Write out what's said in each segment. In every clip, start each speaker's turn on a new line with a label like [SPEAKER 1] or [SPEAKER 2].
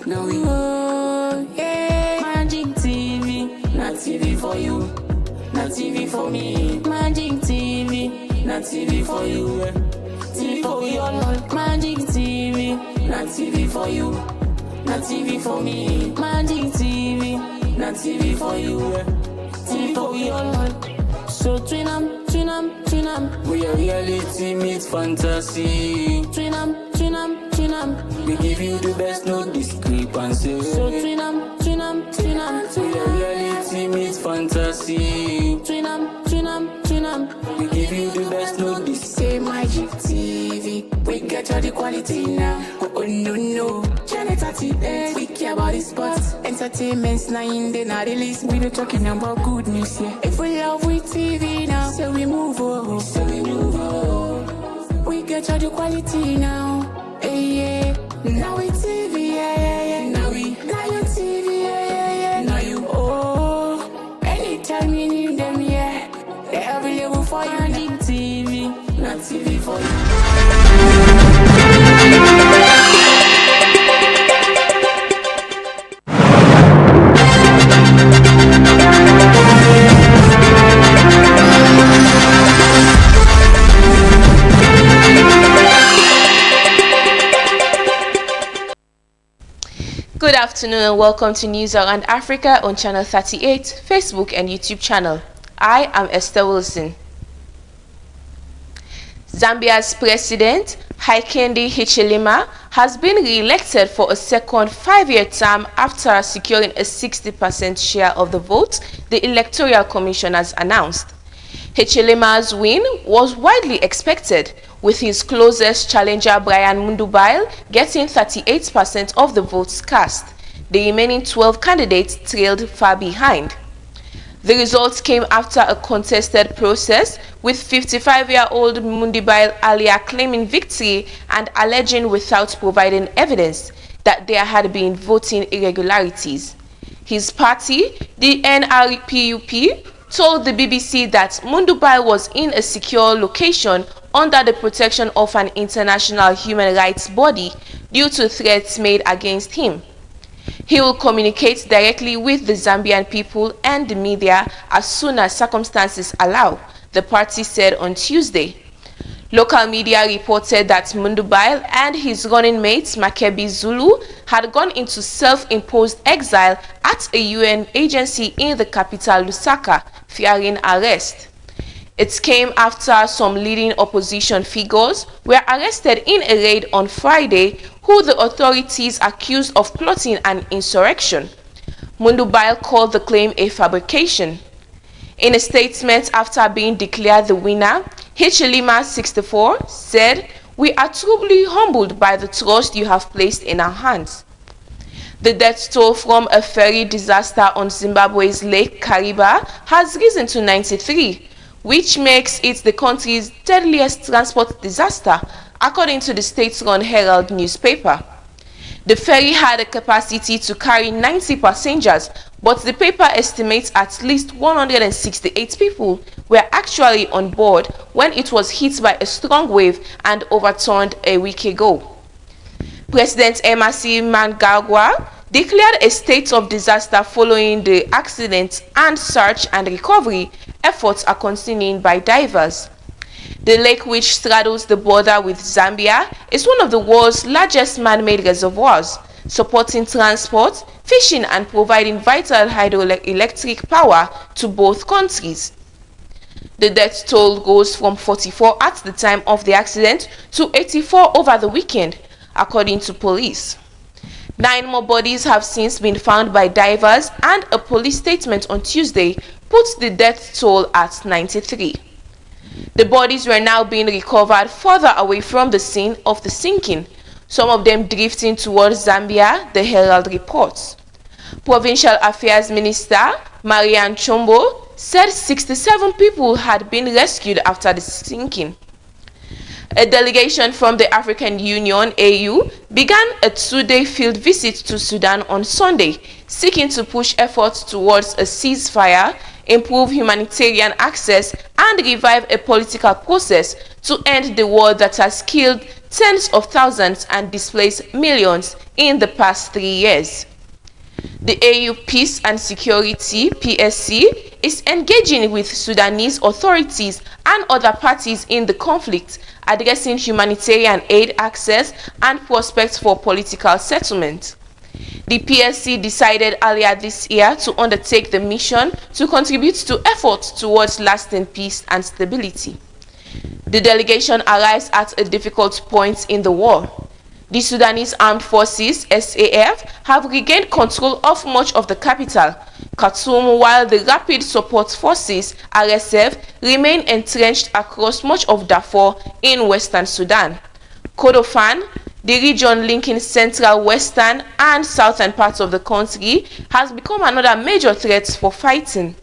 [SPEAKER 1] Now we yeah. Magic TV, not TV for you, not TV for me. Magic TV, not TV for you, TV for we all. Magic TV, not TV for you, not TV for me. Magic TV, not TV for you, TV for we all. So twin 'em, we are reality meets fantasy. Twin 'em. We give you the best, no discrepancy. So twin 'em. We are reality meets fantasy. Twin 'em. We give you the best, no discrepancy. Magic TV, we get all the quality now. Oh no, Channel 38, we care about the sports. Entertainment's 9, they not the least. We don't talking about good news, yeah. If we love with TV now, so we move on. We get all the quality now. Yeah. Now we TV, yeah. Now you TV, yeah. Now you, anytime you need them, yeah. They're available for you. Magic TV, not TV for you.
[SPEAKER 2] Good afternoon and welcome to News Around Africa on Channel 38, Facebook and YouTube channel. I am Esther Wilson. Zambia's president, Hakainde Hichilema, has been re-elected for a second 5-year term after securing a 60% share of the vote, the Electoral Commission has announced. Hichilema's win was widely expected, with his closest challenger Brian Mundubail getting 38% of the votes cast. The remaining 12 candidates trailed far behind. The results came after a contested process, with 55-year-old Mundubail earlier claiming victory and alleging without providing evidence that there had been voting irregularities. His party, the NRPUP, told the BBC that Mundubail was in a secure location under the protection of an international human rights body due to threats made against him. He will communicate directly with the Zambian people and the media as soon as circumstances allow, the party said on Tuesday. Local media reported that Mundubail and his running mate Makebi Zulu had gone into self-imposed exile at a UN agency in the capital Lusaka, fearing arrest. It came after some leading opposition figures were arrested in a raid on Friday, who the authorities accused of plotting an insurrection. Mundubail called the claim a fabrication. In a statement after being declared the winner, Hichilema, 64, said, "We are truly humbled by the trust you have placed in our hands." The death toll from a ferry disaster on Zimbabwe's Lake Kariba has risen to 93, which makes it the country's deadliest transport disaster, according to the state-run Herald newspaper. The ferry had a capacity to carry 90 passengers, but the paper estimates at least 168 people were actually on board when it was hit by a strong wave and overturned a week ago. President Emmerson Mnangagwa declared a state of disaster following the accident, and search and recovery efforts are continuing by divers. The lake, which straddles the border with Zambia, is one of the world's largest man-made reservoirs, supporting transport, fishing and providing vital hydroelectric power to both countries. The death toll goes from 44 at the time of the accident to 84 over the weekend, according to police. 9 more bodies have since been found by divers, and a police statement on Tuesday puts the death toll at 93. The bodies were now being recovered further away from the scene of the sinking, some of them drifting towards Zambia, the Herald reports. Provincial Affairs Minister Marianne Chombo said 67 people had been rescued after the sinking. A delegation from the African Union (AU) began a 2-day field visit to Sudan on Sunday, seeking to push efforts towards a ceasefire, improve humanitarian access, and revive a political process to end the war that has killed tens of thousands and displaced millions in the past 3 years. The AU Peace and Security (PSC) is engaging with Sudanese authorities and other parties in the conflict, addressing humanitarian aid access and prospects for political settlement. The PSC decided earlier this year to undertake the mission to contribute to efforts towards lasting peace and stability. The delegation arrives at a difficult point in the war. The Sudanese Armed Forces (SAF) have regained control of much of the capital, Khartoum, while the Rapid Support Forces (RSF) remain entrenched across much of Darfur in western Sudan. Kordofan, the region linking central, western, and southern parts of the country, has become another major threat for fighting.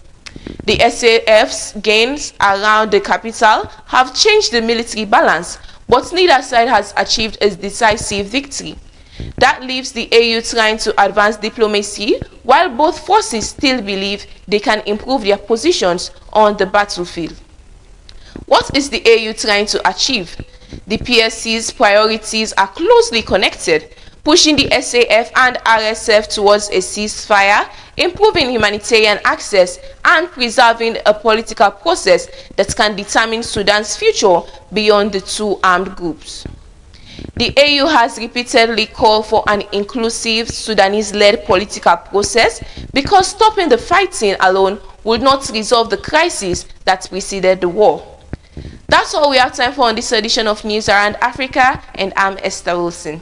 [SPEAKER 2] The SAF's gains around the capital have changed the military balance, but neither side has achieved a decisive victory. That leaves the AU trying to advance diplomacy, while both forces still believe they can improve their positions on the battlefield. What is the AU trying to achieve? The PSC's priorities are closely connected, pushing the SAF and RSF towards a ceasefire, improving humanitarian access, and preserving a political process that can determine Sudan's future beyond the two armed groups. The AU has repeatedly called for an inclusive Sudanese-led political process because stopping the fighting alone would not resolve the crisis that preceded the war. That's all we have time for on this edition of News Around Africa, and I'm Esther Wilson.